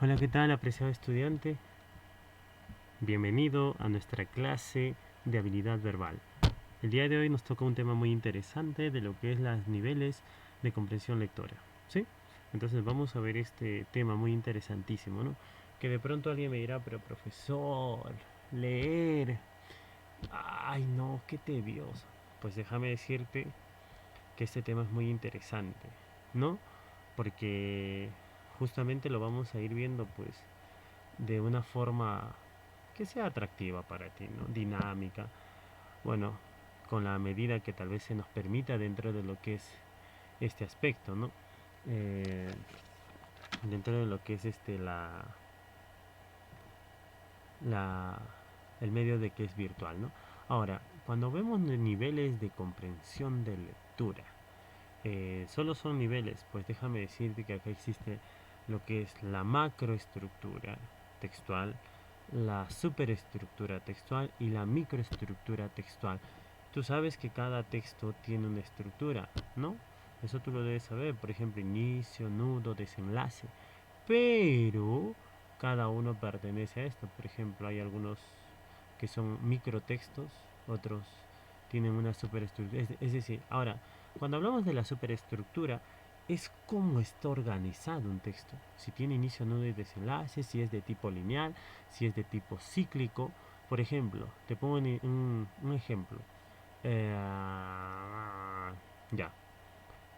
Hola, ¿qué tal, apreciado estudiante? Bienvenido a nuestra clase de habilidad verbal. El día de hoy nos toca un tema muy interesante de lo que es los niveles de comprensión lectora, ¿sí? Entonces vamos a ver este tema muy interesantísimo, ¿no? Que de pronto alguien me dirá, pero profesor, leer, ay no, qué tedioso. Pues déjame decirte que este tema es muy interesante, ¿no? Porque justamente lo vamos a ir viendo pues de una forma que sea atractiva para ti, ¿no? Dinámica, bueno, con la medida que tal vez se nos permita dentro de lo que es este aspecto, ¿no? Eh, Dentro de lo que es la, el medio de que es virtual, ¿no? Ahora, cuando vemos niveles de comprensión de lectura, solo son niveles, pues déjame decirte que acá existe lo que es la macroestructura textual, la superestructura textual y la microestructura textual. Tú sabes que cada texto tiene una estructura, ¿no? Eso tú lo debes saber, por ejemplo, inicio, nudo, desenlace. Pero cada uno pertenece a esto. Por ejemplo, hay algunos que son microtextos, otros tienen una superestructura. Es decir, ahora, cuando hablamos de la superestructura, es cómo está organizado un texto. Si tiene inicio, nudo y desenlace, si es de tipo lineal, si es de tipo cíclico. Por ejemplo, te pongo un ejemplo. Eh, ya.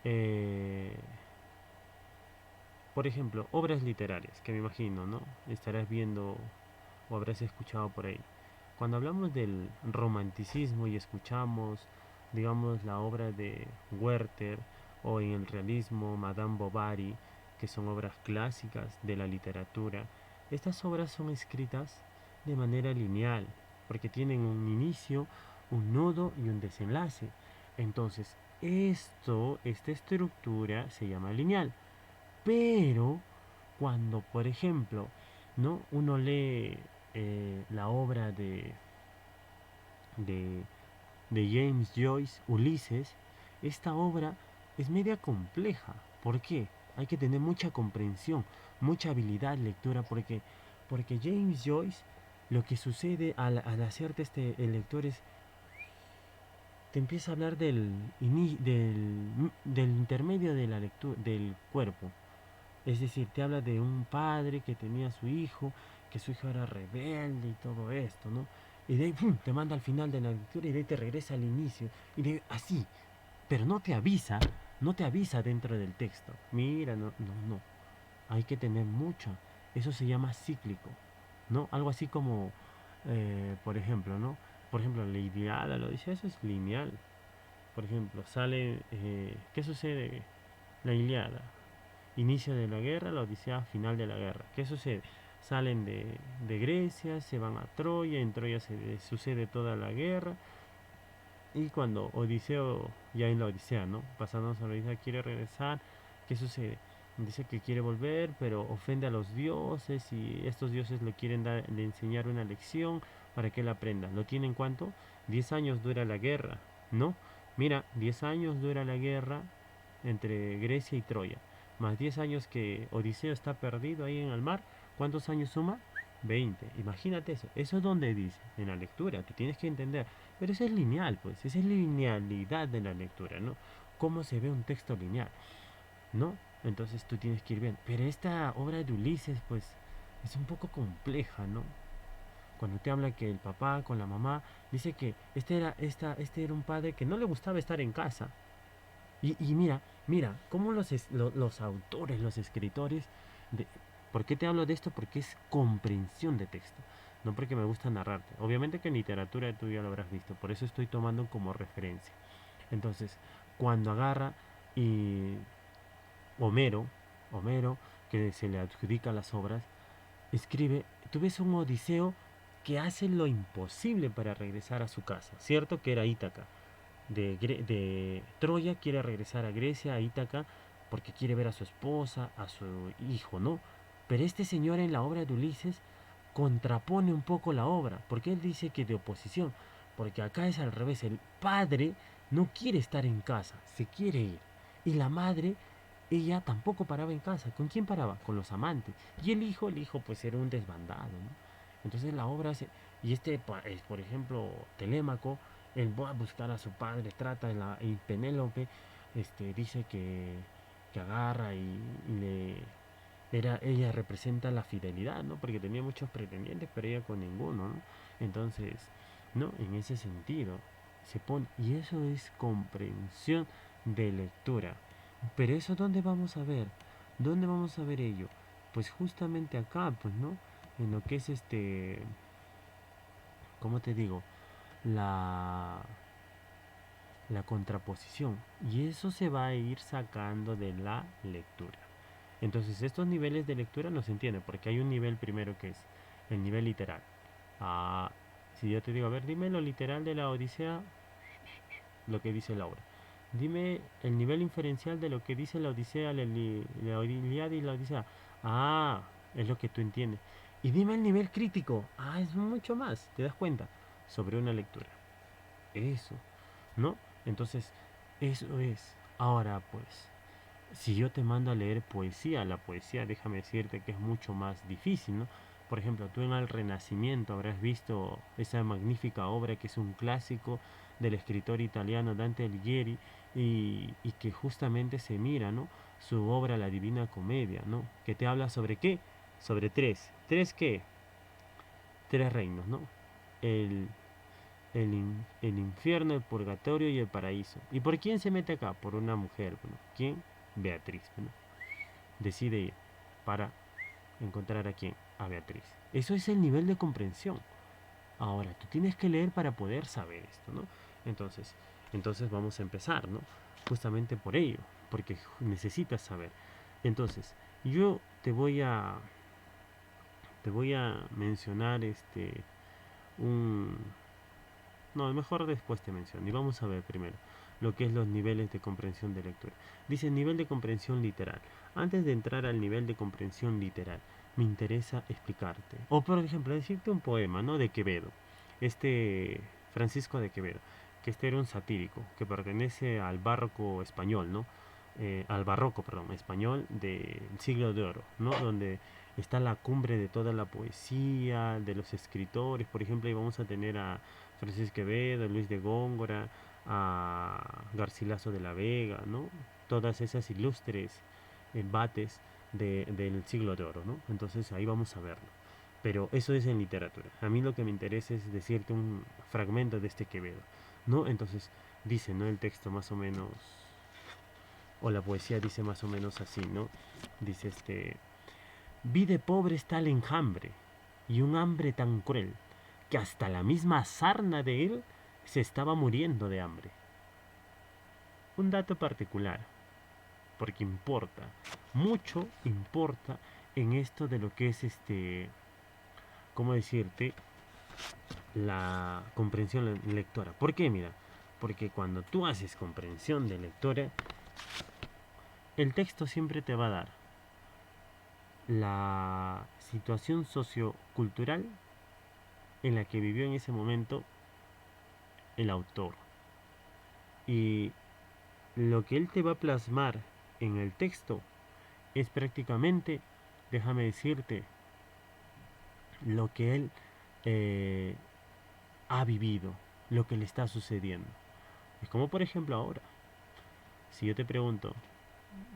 Eh, por ejemplo, obras literarias, que me imagino, ¿no? Estarás viendo o habrás escuchado por ahí. Cuando hablamos del romanticismo y escuchamos, digamos, la obra de Werther o en el realismo Madame Bovary, que son obras clásicas de la literatura, estas obras son escritas de manera lineal, porque tienen un inicio, un nudo y un desenlace. Entonces, esta estructura se llama lineal. Pero cuando, por ejemplo, ¿no? Uno lee la obra de, de James Joyce, Ulises, esta obra es media compleja. ¿Por qué? Hay que tener mucha comprensión, mucha habilidad lectura, porque James Joyce, lo que sucede al hacerte el lector es, te empieza a hablar del intermedio de la lectura, del cuerpo. Es decir, te habla de un padre que tenía a su hijo, que su hijo era rebelde y todo esto, ¿no? Y de ahí ¡pum! Te manda al final de la lectura y de ahí te regresa al inicio. Y de así. Pero no te avisa dentro del texto. Mira, no. Hay que tener mucho. Eso se llama cíclico, ¿no? Algo así como, por ejemplo, ¿no? Por ejemplo, la Iliada, lo dice, eso es lineal. Por ejemplo, sale, ¿qué sucede? La Iliada. Inicio de la guerra, la Odisea, final de la guerra. ¿Qué sucede? Salen de Grecia, se van a Troya, en Troya sucede toda la guerra. Y cuando Odiseo, ya en la Odisea, ¿no? Pasándonos a la Odisea, quiere regresar, ¿qué sucede? Dice que quiere volver, pero ofende a los dioses y estos dioses le quieren le enseñar una lección para que él aprenda. ¿Lo tienen cuánto? 10 años dura la guerra, ¿no? Mira, 10 años dura la guerra entre Grecia y Troya, más 10 años que Odiseo está perdido ahí en el mar, ¿cuántos años suma? 20. Imagínate eso. Eso es donde dice, en la lectura, tú tienes que entender. Pero eso es lineal, pues, esa es la linealidad de la lectura, ¿no? Cómo se ve un texto lineal, ¿no? Entonces tú tienes que ir bien. Pero esta obra de Ulises, pues, es un poco compleja, ¿no? Cuando te habla que el papá con la mamá dice que este era un padre que no le gustaba estar en casa. Y mira, cómo los autores, los escritores, de, ¿por qué te hablo de esto? Porque es comprensión de texto, no porque me gusta narrarte. Obviamente que en literatura tú ya lo habrás visto, por eso estoy tomando como referencia. Entonces, cuando agarra y Homero, Homero, que se le adjudica las obras, escribe, tú ves un Odiseo que hace lo imposible para regresar a su casa, ¿cierto? Que era Ítaca de Troya quiere regresar a Grecia, a Ítaca, porque quiere ver a su esposa, a su hijo, ¿no? Pero este señor en la obra de Ulises contrapone un poco la obra, porque él dice que de oposición, porque acá es al revés, el padre no quiere estar en casa, se quiere ir, y la madre ella tampoco paraba en casa. ¿Con quién paraba? Con los amantes. Y el hijo pues era un desbandado, ¿no? Entonces la obra se... Y por ejemplo, Telémaco, él va a buscar a su padre, y Penélope dice que agarra y ella representa la fidelidad, ¿no? Porque tenía muchos pretendientes, pero ella con ninguno, ¿no? Entonces, ¿no? En ese sentido, se pone, y eso es comprensión de lectura. Pero eso, ¿dónde vamos a ver? ¿Dónde vamos a ver ello? Pues justamente acá, pues, ¿no? En lo que es ¿cómo te digo? La, la contraposición. Y eso se va a ir sacando de la lectura. Entonces, estos niveles de lectura no se entienden, porque hay un nivel primero que es el nivel literal. Ah, si yo te digo, a ver, dime lo literal de la Odisea, lo que dice Laura. Dime el nivel inferencial de lo que dice la Odisea, la Ilíada y la Odisea. Ah, es lo que tú entiendes. Y dime el nivel crítico. Ah, es mucho más, ¿te das cuenta? Sobre una lectura. Eso, ¿no? Entonces, eso es. Ahora, pues, si yo te mando a leer poesía, la poesía, déjame decirte que es mucho más difícil, ¿no? Por ejemplo, tú en el Renacimiento habrás visto esa magnífica obra que es un clásico del escritor italiano Dante Alighieri y que justamente se mira, ¿no? Su obra La Divina Comedia, ¿no? Que te habla sobre qué? Sobre tres. ¿Tres qué? Tres reinos, ¿no? El, el infierno, el purgatorio y el paraíso. ¿Y por quién se mete acá? Por una mujer, bueno, ¿quién? Beatriz, ¿no? Decide ir para encontrar a quién, a Beatriz. Eso es el nivel de comprensión. Ahora, tú tienes que leer para poder saber esto, ¿no? Entonces, entonces vamos a empezar, ¿no? Justamente por ello, porque necesitas saber. Entonces, yo te voy a mencionar un no, mejor después te menciono. Y vamos a ver primero lo que es los niveles de comprensión de lectura. Dice nivel de comprensión literal. Antes de entrar al nivel de comprensión literal, me interesa explicarte. O por ejemplo, decirte un poema, ¿no? De Quevedo. Francisco de Quevedo. Que era un satírico que pertenece al barroco español, ¿no? Al barroco, perdón, español del siglo de oro, ¿no? Donde está la cumbre de toda la poesía, de los escritores. Por ejemplo, ahí vamos a tener a Francisco Quevedo, Luis de Góngora, a Garcilaso de la Vega, ¿no? Todas esas ilustres embates del siglo de oro, ¿no? Entonces ahí vamos a verlo. Pero eso es en literatura. A mí lo que me interesa es decirte un fragmento de este Quevedo, ¿no? Entonces dice, ¿no? El texto más o menos, o la poesía dice más o menos así, ¿no? Dice vi de pobres tal enjambre y un hambre tan cruel que hasta la misma sarna de él se estaba muriendo de hambre. Un dato particular, porque importa, mucho importa en esto de lo que es ¿cómo decirte? La comprensión lectora. ¿Por qué? Mira, porque cuando tú haces comprensión de lectora, el texto siempre te va a dar la situación sociocultural en la que vivió en ese momento el autor. Y lo que él te va a plasmar en el texto es prácticamente, déjame decirte, lo que él eh, ha vivido, lo que le está sucediendo. Es como por ejemplo ahora, si yo te pregunto,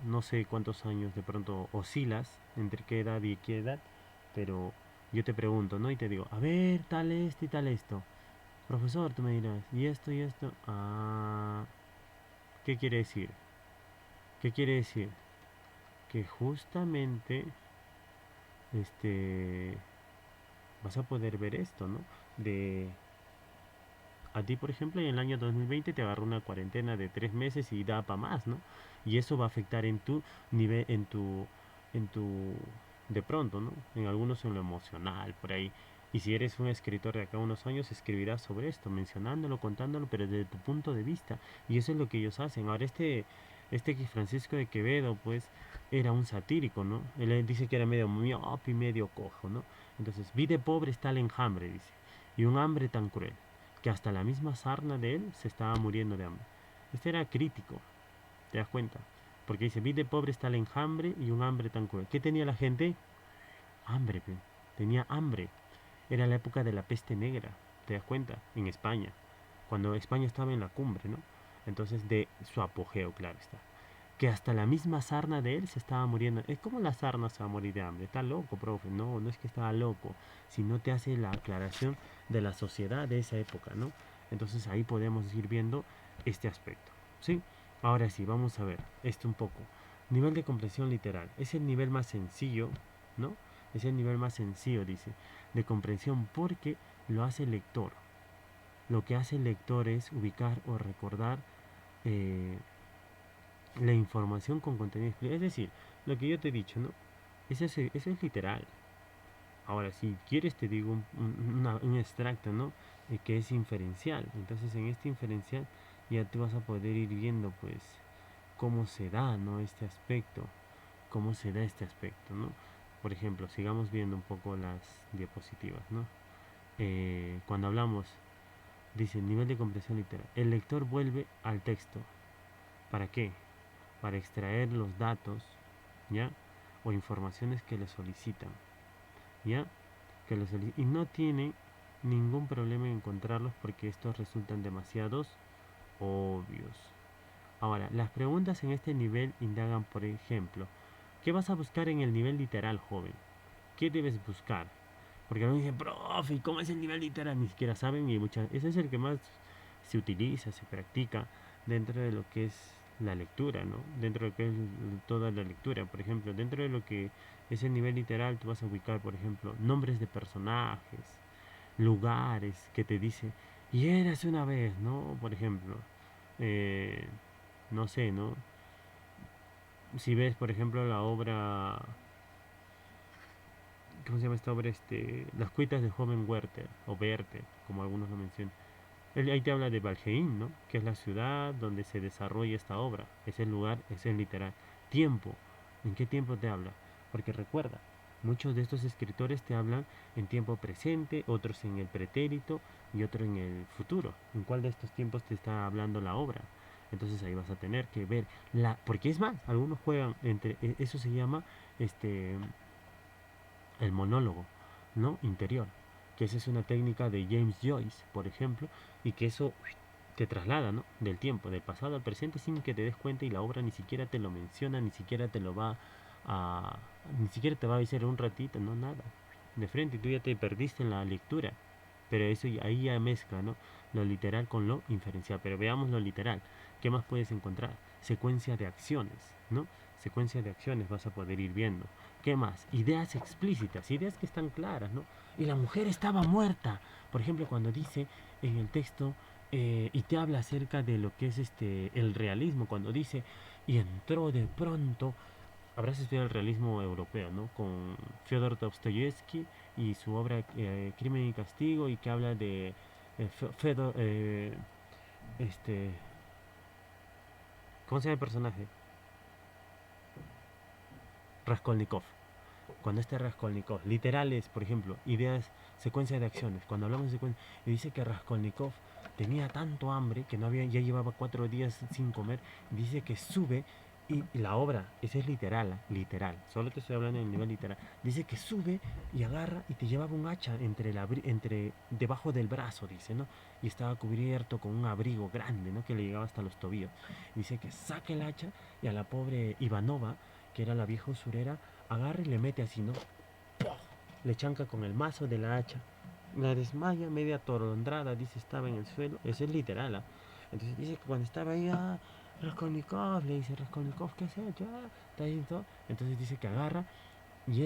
no sé cuántos años de pronto oscilas, entre qué edad y qué edad, pero yo te pregunto, ¿no? Y te digo, a ver, tal esto y tal esto. Profesor, tú me dirás, y esto y esto. Ah, ¿qué quiere decir? ¿Qué quiere decir? Que justamente este vas a poder ver esto, ¿no? De a ti, por ejemplo, en el año 2020 te agarró una cuarentena de 3 meses y da para más, ¿no? Y eso va a afectar en tu nivel, en tu, de pronto, ¿no? En algunos en lo emocional, por ahí. Y si eres un escritor de acá a unos años, escribirás sobre esto, mencionándolo, contándolo, pero desde tu punto de vista. Y eso es lo que ellos hacen. Ahora, este Francisco de Quevedo, pues, era un satírico, ¿no? Él dice que era medio miope y medio cojo, ¿no? Entonces, vi de pobre está el enjambre, dice, y un hambre tan cruel que hasta la misma sarna de él se estaba muriendo de hambre. Este era crítico, ¿te das cuenta? Porque dice, vi de pobre está el enjambre y un hambre tan cruel. ¿Qué tenía la gente? Hambre, pe. Tenía hambre. Era la época de la peste negra, ¿te das cuenta? En España, cuando España estaba en la cumbre, ¿no? Entonces de su apogeo, claro está. Que hasta la misma sarna de él se estaba muriendo. Es como la sarna se va a morir de hambre. Está loco, profe. No, no es que estaba loco, sino te hace la aclaración de la sociedad de esa época, ¿no? Entonces ahí podemos ir viendo este aspecto, ¿sí? Ahora sí, vamos a ver esto un poco. Nivel de comprensión literal. Es el nivel más sencillo, ¿no? Es el nivel más sencillo, dice, de comprensión porque lo hace el lector. Lo que hace el lector es ubicar o recordar eh, la información con contenido explícito. Es decir, lo que yo te he dicho, ¿no? Eso es literal. Ahora, si quieres te digo un extracto, ¿no? Que es inferencial. Entonces en este inferencial ya tú vas a poder ir viendo pues cómo se da, ¿no? Este aspecto, cómo se da este aspecto, ¿no? Por ejemplo, sigamos viendo un poco las diapositivas, ¿no? Cuando hablamos, dice nivel de comprensión literal. El lector vuelve al texto. ¿Para qué? Para extraer los datos, ¿ya? O informaciones que le solicitan, ¿ya? Y no tiene ningún problema en encontrarlos porque estos resultan demasiados obvios. Ahora, las preguntas en este nivel indagan, por ejemplo, ¿qué vas a buscar en el nivel literal, joven? ¿Qué debes buscar? Porque algunos dicen, profe, ¿cómo es el nivel literal? Ni siquiera saben y ese es el que más se utiliza, se practica dentro de lo que es la lectura, ¿no? Dentro de lo que es toda la lectura. Por ejemplo, dentro de lo que es el nivel literal, tú vas a ubicar, por ejemplo, nombres de personajes, lugares que te dice, y eras una vez, ¿no? Por ejemplo, eh, no sé, ¿no? Si ves, por ejemplo, la obra, ¿cómo se llama esta obra? Las cuitas de joven Werther, o Werther, como algunos lo mencionan. Ahí te habla de Valheim, ¿no? Que es la ciudad donde se desarrolla esta obra. Es el lugar, es el literal. Tiempo. ¿En qué tiempo te habla? Porque recuerda, muchos de estos escritores te hablan en tiempo presente, otros en el pretérito y otro en el futuro. ¿En cuál de estos tiempos te está hablando la obra? Entonces ahí vas a tener que ver porque es más, algunos juegan entre eso se llama el monólogo, ¿no? Interior, que esa es una técnica de James Joyce, por ejemplo, y que eso te traslada, ¿no? Del tiempo, del pasado al presente sin que te des cuenta y la obra ni siquiera te lo menciona, ni siquiera te lo va a... ni siquiera te va a decir un ratito, no nada. De frente, tú ya te perdiste en la lectura. Pero eso ahí ya mezcla, ¿no? Lo literal con lo inferencial. Pero veamos lo literal. ¿Qué más puedes encontrar? Secuencia de acciones, ¿no? Secuencia de acciones vas a poder ir viendo. ¿Qué más? Ideas explícitas, ideas que están claras, ¿no? Y la mujer estaba muerta. Por ejemplo, cuando dice en el texto y te habla acerca de lo que es el realismo, cuando dice y entró de pronto, habrás estudiado el realismo europeo, ¿no? Con Fyodor Dostoyevsky y su obra Crimen y Castigo y que habla de Fedor, este, ¿cómo se llama el personaje? Raskolnikov. Cuando Raskolnikov, literales, por ejemplo, ideas, secuencia de acciones. Cuando hablamos de secuencia, y dice que Raskolnikov tenía tanto hambre que no había, ya llevaba 4 días sin comer. Dice que sube y la obra, esa es literal, literal. Solo te estoy hablando en el nivel literal. Dice que sube y agarra y te llevaba un hacha entre debajo del brazo, dice, ¿no? Y estaba cubierto con un abrigo grande, ¿no? Que le llegaba hasta los tobillos. Dice que saca el hacha y a la pobre Ivanova, que era la vieja usurera, agarra y le mete así, ¿no? ¡Puf! Le chanca con el mazo de la hacha. La desmaya, media atolondrada, dice, estaba en el suelo. Eso es literal, ¿ah? Entonces dice que cuando estaba ahí, Raskolnikov, le dice, Raskolnikov, ¿qué has hecho? Está ahí todo. Entonces dice que agarra y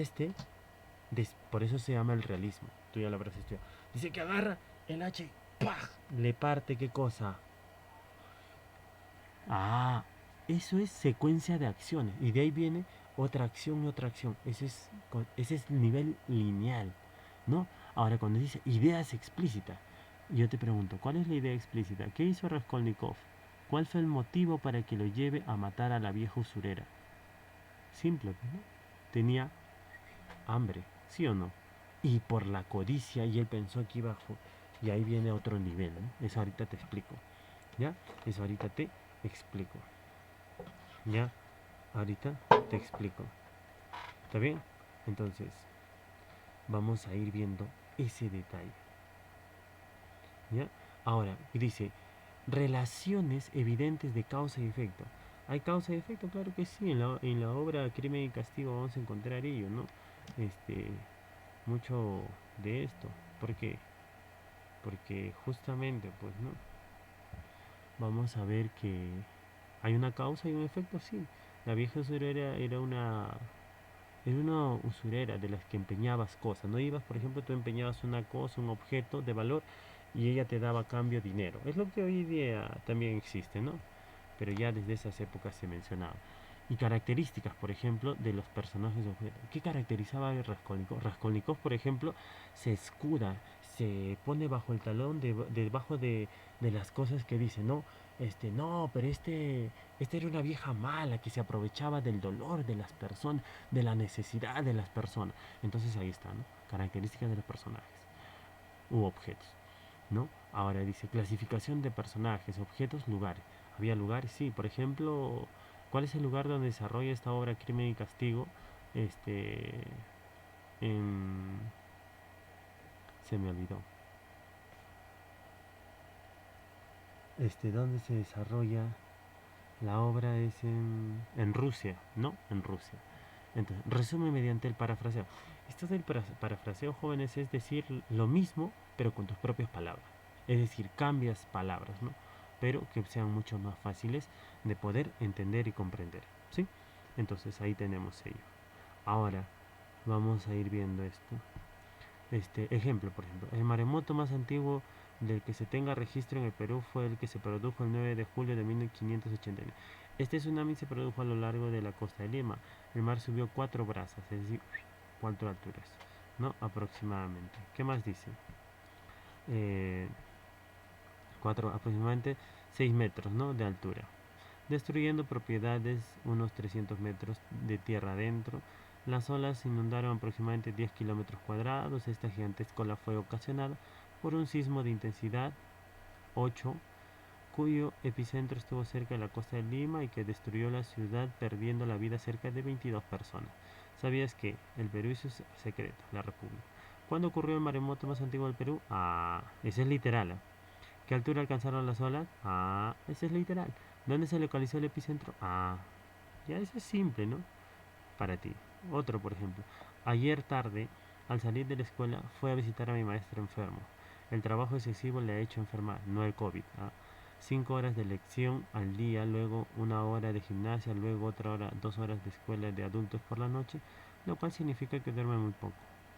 por eso se llama el realismo. Tú ya lo habrás estudiado. Dice que agarra el hacha y ¡pah! Le parte, ¿qué cosa? Ah, eso es secuencia de acciones. Y de ahí viene otra acción y otra acción. Ese es nivel lineal, ¿no? Ahora, cuando dice ideas explícitas, yo te pregunto, ¿cuál es la idea explícita? ¿Qué hizo Raskolnikov? ¿Cuál fue el motivo para que lo lleve a matar a la vieja usurera? Simple, ¿no? Tenía hambre, ¿sí o no? Y por la codicia, y él pensó que iba a... Y ahí viene otro nivel, ¿no? Eso ahorita te explico, ¿ya? Eso ahorita te explico, ¿ya? ahorita te explico. ¿Está bien? Entonces, vamos a ir viendo ese detalle. ¿Ya? Ahora, dice, relaciones evidentes de causa y efecto. ¿Hay causa y efecto? Claro que sí, en la obra Crimen y Castigo vamos a encontrar ello, ¿no? Este, mucho de esto. ¿Por qué? Porque justamente, pues, ¿no? Vamos a ver que hay una causa y un efecto, sí. La vieja usurera era una usurera de las que empeñabas cosas. No ibas, por ejemplo, tú empeñabas una cosa, un objeto de valor y ella te daba a cambio dinero. Es lo que hoy día también existe, ¿no? Pero ya desde esas épocas se mencionaba. Y características, por ejemplo, de los personajes de objeto. ¿Qué caracterizaba a Raskolnikov? Raskolnikov, por ejemplo, se escuda, se pone bajo el talón, debajo de las cosas que dice, ¿no? No, pero este era una vieja mala que se aprovechaba del dolor de las personas, de la necesidad de las personas. Entonces ahí está, ¿no? Características de los personajes u objetos, ¿no? Ahora dice clasificación de personajes, objetos, lugares. ¿Había lugares? Sí, por ejemplo, ¿cuál es el lugar donde desarrolla esta obra Crimen y Castigo? Este, en... se me olvidó. ¿Dónde se desarrolla la obra? Es en Rusia, ¿no? En Rusia. Entonces, resume mediante el parafraseo. Esto del parafraseo, jóvenes, es decir lo mismo, pero con tus propias palabras. Es decir, cambias palabras, ¿no? Pero que sean mucho más fáciles de poder entender y comprender, ¿sí? Entonces ahí tenemos ello. Ahora vamos a ir viendo esto. Ejemplo, por ejemplo, el maremoto más antiguo del que se tenga registro en el Perú fue el que se produjo el 9 de julio de 1589. Este tsunami se produjo a lo largo de la costa de Lima. El mar subió 4 brazas, es decir, 4 alturas, ¿no? Aproximadamente. ¿Qué más dice? Eh, aproximadamente 6 metros, ¿no? De altura, destruyendo propiedades unos 300 metros de tierra adentro. Las olas inundaron aproximadamente 10 kilómetros cuadrados. Esta gigantesca ola fue ocasionada por un sismo de intensidad 8, cuyo epicentro estuvo cerca de la costa de Lima y que destruyó la ciudad, perdiendo la vida cerca de 22 personas. ¿Sabías que el Perú y su secreto, la República? ¿Cuándo ocurrió el maremoto más antiguo del Perú? Ah, ese es literal. ¿Qué altura alcanzaron las olas? Ah, ese es literal. ¿Dónde se localizó el epicentro? Ah, ya eso es simple, ¿no? Para ti. Otro, por ejemplo. Ayer tarde, al salir de la escuela, fue a visitar a mi maestro enfermo. El trabajo excesivo le ha hecho enfermar, no el COVID. ¿Ah? 5 horas de lección al día, luego 1 hora de gimnasia, luego otra hora, 2 horas de escuela de adultos por la noche, lo cual significa que duerme muy poco,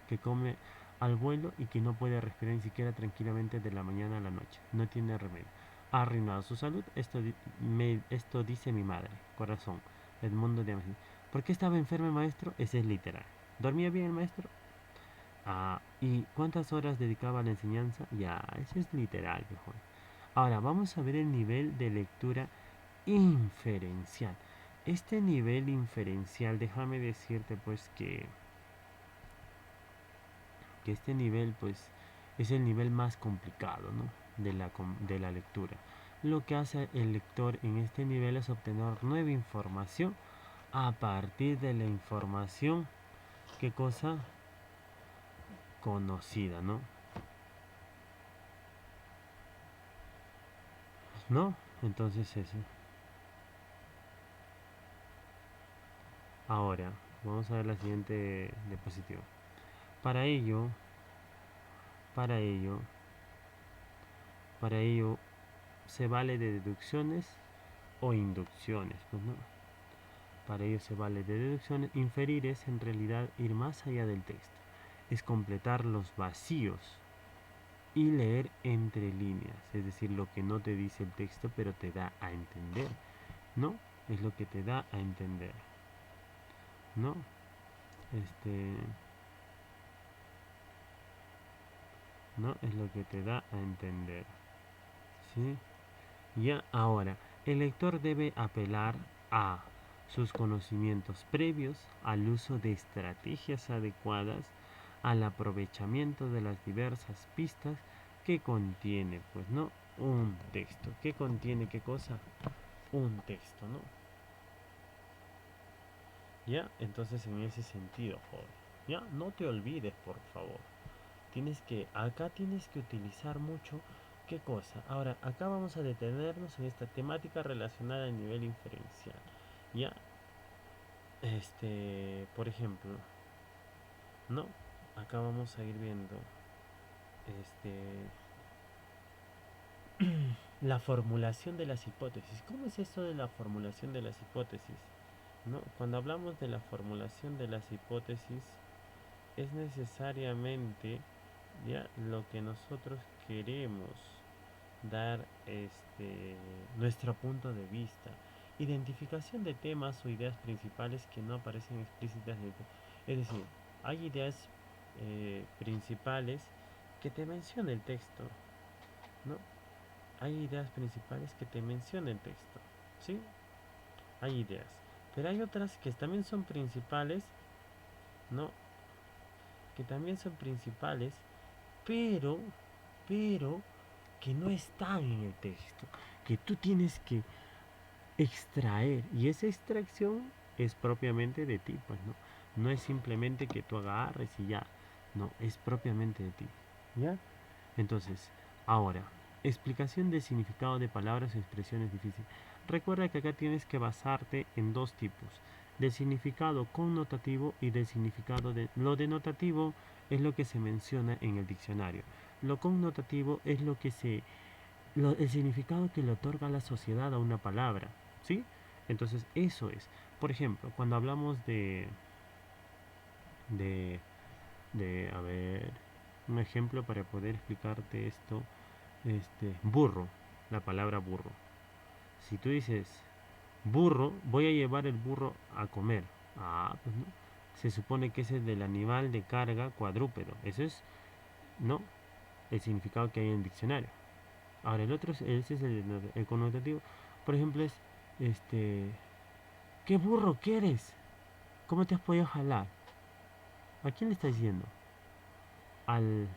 que come al vuelo y que no puede respirar ni siquiera tranquilamente de la mañana a la noche. No tiene remedio. Ha arruinado su salud. Esto dice mi madre. Corazón. Edmundo de Amasí. ¿Por qué estaba enfermo el maestro? Ese es literal. ¿Dormía bien el maestro? Ah, ¿y cuántas horas dedicaba a la enseñanza? Ya, eso es literal, mejor. Ahora, vamos a ver el nivel de lectura inferencial. Este nivel inferencial, déjame decirte pues que este nivel pues es el nivel más complicado, ¿no? de la lectura. Lo que hace el lector en este nivel es obtener nueva información a partir de la información, ¿qué cosa? Conocida, ¿no? ¿No? Entonces eso. Ahora, vamos a ver la siguiente diapositiva. Para ello, para ello, para ello, se vale de deducciones o inducciones, pues, ¿no? Para ello se vale de deducciones. Inferir es en realidad ir más allá del texto. Es completar los vacíos y leer entre líneas. Es decir, lo que no te dice el texto, pero te da a entender. ¿No? Es lo que te da a entender. ¿No? Este... ¿No? Es lo que te da a entender. ¿Sí? Ya ahora, el lector debe apelar a sus conocimientos previos, al uso de estrategias adecuadas, al aprovechamiento de las diversas pistas que contiene, pues, ¿no? Un texto. ¿Qué contiene qué cosa? Un texto, ¿no? ¿Ya? Entonces en ese sentido, joven, ¿ya? No te olvides, por favor. Acá tienes que utilizar mucho, ¿qué cosa? Ahora, acá vamos a detenernos en esta temática relacionada a nivel inferencial, ¿ya? Por ejemplo, ¿no? Acá vamos a ir viendo, este, la formulación de las hipótesis. ¿Cómo es esto de la formulación de las hipótesis? ¿No? Cuando hablamos de la formulación de las hipótesis, es necesariamente ya lo que nosotros queremos dar nuestro punto de vista, identificación de temas o ideas principales que no aparecen explícitas en el texto. Es decir, hay ideas principales que te menciona el texto, ¿no? Hay ideas principales que te menciona el texto, ¿sí? Hay ideas, pero hay otras que también son principales, ¿no? Que también son principales, pero, pero que no están en el texto, que tú tienes que extraer, y esa extracción es propiamente de ti, pues no, no es simplemente que tú agarres y ya, no, es propiamente de ti, ¿ya? Entonces, ahora, explicación de significado de palabras o expresiones difíciles. Recuerda que acá tienes que basarte en dos tipos, del significado connotativo y del significado de... Lo denotativo es lo que se menciona en el diccionario. Lo connotativo es el significado que le otorga la sociedad a una palabra, ¿sí? Entonces, eso es. Por ejemplo, cuando hablamos de, a ver, un ejemplo para poder explicarte esto, burro, la palabra burro. Si tú dices burro, voy a llevar el burro a comer. Ah, pues no. Se supone que ese es del animal de carga cuadrúpedo. Eso es, no, el significado que hay en el diccionario. Ahora el otro, ese es el connotativo. Por ejemplo, es, este, ¿qué burro quieres? ¿Cómo te has podido jalar? ¿A quién le está diciendo? ¿Al,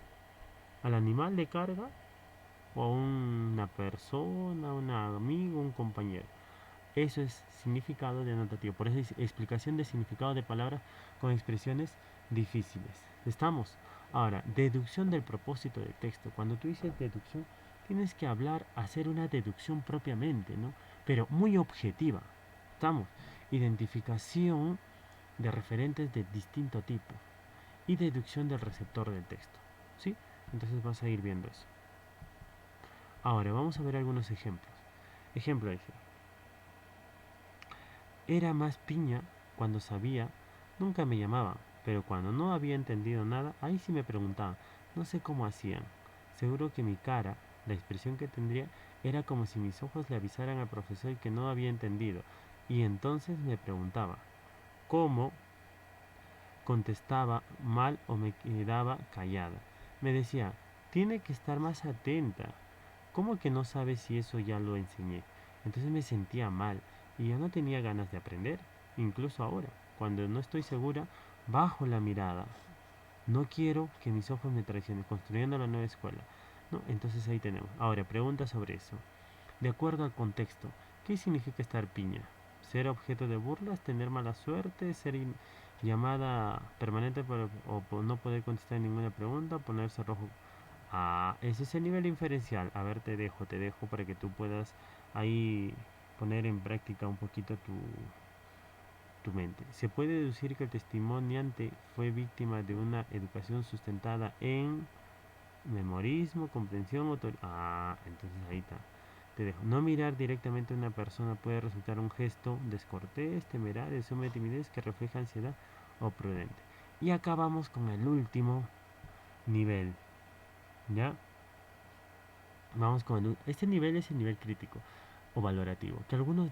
al animal de carga? ¿O a una persona, un amigo, un compañero? Eso es significado denotativo. Por eso es explicación de significado de palabras con expresiones difíciles. ¿Estamos? Ahora, deducción del propósito del texto. Cuando tú dices deducción, tienes que hablar, hacer una deducción propiamente, ¿no? Pero muy objetiva. ¿Estamos? Identificación de referentes de distinto tipo y deducción del receptor del texto. ¿Sí? Entonces vas a ir viendo eso. Ahora, vamos a ver algunos ejemplos. Ejemplo dice, era más piña cuando sabía, nunca me llamaban, pero cuando no había entendido nada, ahí sí me preguntaban, no sé cómo hacían. Seguro que mi cara, la expresión que tendría, era como si mis ojos le avisaran al profesor que no había entendido, y entonces me preguntaba, ¿cómo? Contestaba mal o me quedaba callada. Me decía, tiene que estar más atenta. ¿Cómo que no sabe si eso ya lo enseñé? Entonces me sentía mal y yo no tenía ganas de aprender. Incluso ahora, cuando no estoy segura, bajo la mirada. No quiero que mis ojos me traicionen, construyendo la nueva escuela. ¿No? Entonces ahí tenemos. Ahora, pregunta sobre eso. De acuerdo al contexto, ¿qué significa estar piña? ¿Ser objeto de burlas? ¿Tener mala suerte? ¿Ser llamada permanente o no poder contestar ninguna pregunta? ¿Ponerse rojo? Ah, ese es el nivel inferencial. A ver, te dejo para que tú puedas ahí poner en práctica un poquito tu mente. Se puede deducir que el testimoniante fue víctima de una educación sustentada en memorismo, comprensión, Ah, entonces ahí está. Te dejo. No mirar directamente a una persona puede resultar un gesto descortés, temerario, suma de timidez que refleja ansiedad o prudente. Y acabamos con el último nivel. ¿Ya? Vamos con este nivel es el nivel crítico o valorativo, que algunos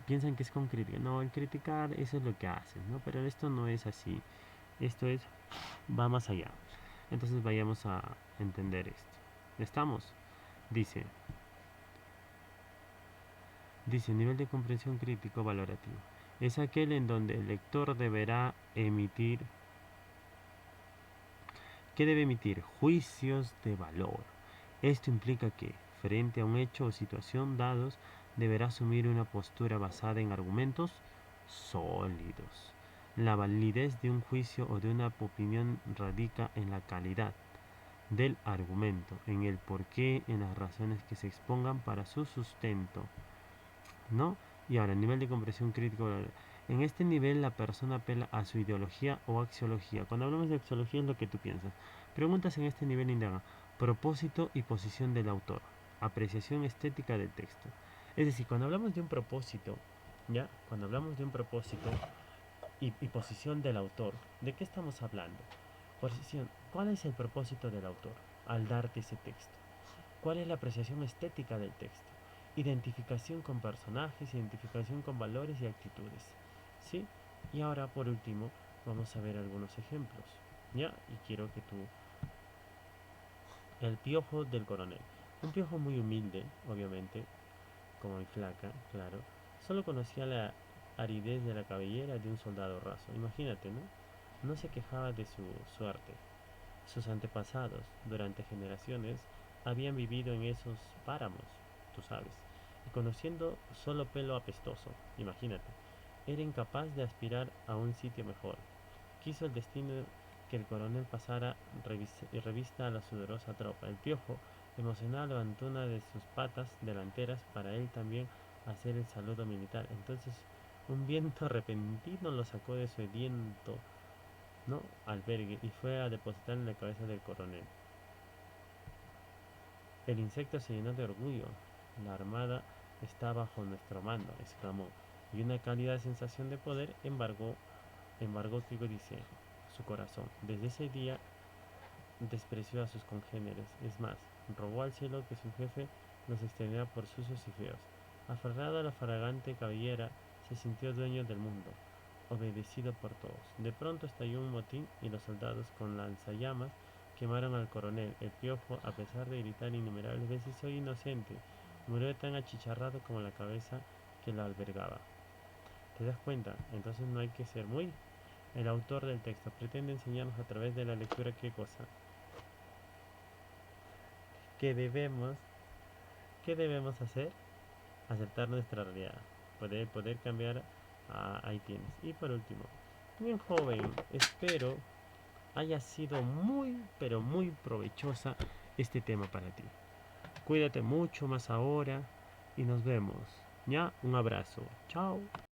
piensan que es con crítica. No, el criticar eso es lo que haces, ¿no? Pero esto no es así. Esto va más allá. Entonces vayamos a entender esto. ¿Estamos? Dice, nivel de comprensión crítico valorativo. Es aquel en donde el lector deberá emitir, ¿qué debe emitir? Juicios de valor. Esto implica que, frente a un hecho o situación dados, deberá asumir una postura basada en argumentos sólidos. La validez de un juicio o de una opinión radica en la calidad del argumento, en el porqué, en las razones que se expongan para su sustento, ¿no? Y ahora, nivel de comprensión crítico. En este nivel la persona apela a su ideología o axiología. Cuando hablamos de axiología es lo que tú piensas. Preguntas en este nivel indagan propósito y posición del autor, apreciación estética del texto. Es decir, cuando hablamos de un propósito, ¿ya? Cuando hablamos de un propósito y posición del autor, ¿de qué estamos hablando? Posición, ¿cuál es el propósito del autor al darte ese texto? ¿Cuál es la apreciación estética del texto? Identificación con personajes, identificación con valores y actitudes. ¿Sí? Y ahora, por último, vamos a ver algunos ejemplos. ¿Ya? Y quiero que tú... El piojo del coronel. Un piojo muy humilde, obviamente, como mi flaca, claro. Solo conocía la aridez de la cabellera de un soldado raso. Imagínate, ¿no? No se quejaba de su suerte. Sus antepasados, durante generaciones, habían vivido en esos páramos, tú sabes, y conociendo solo pelo apestoso, imagínate, era incapaz de aspirar a un sitio mejor. Quiso el destino que el coronel pasara y revista a la sudorosa tropa. El piojo, emocionado, levantó una de sus patas delanteras para él también hacer el saludo militar. Entonces, un viento repentino lo sacó de su sediento, ¿no? albergue y fue a depositar en la cabeza del coronel. El insecto se llenó de orgullo. La armada está bajo nuestro mando, exclamó, y una cálida sensación de poder embargó que dice su corazón. Desde ese día despreció a sus congéneres, es más, rogó al cielo que su jefe los extendiera por sucios y feos. Aferrado a la fragante cabellera, se sintió dueño del mundo, obedecido por todos. De pronto estalló un motín y los soldados con lanzallamas quemaron al coronel. El piojo, a pesar de gritar innumerables veces soy inocente, murió tan achicharrado como la cabeza que lo albergaba. ¿Te das cuenta? Entonces no hay que ser muy... El autor del texto pretende enseñarnos a través de la lectura qué cosa. ¿Qué debemos, qué debemos hacer? Aceptar nuestra realidad. Poder cambiar. Ahí tienes. Y por último, bien joven, espero haya sido muy, pero muy provechosa este tema para ti. Cuídate mucho más ahora y nos vemos. Ya, un abrazo. Chao.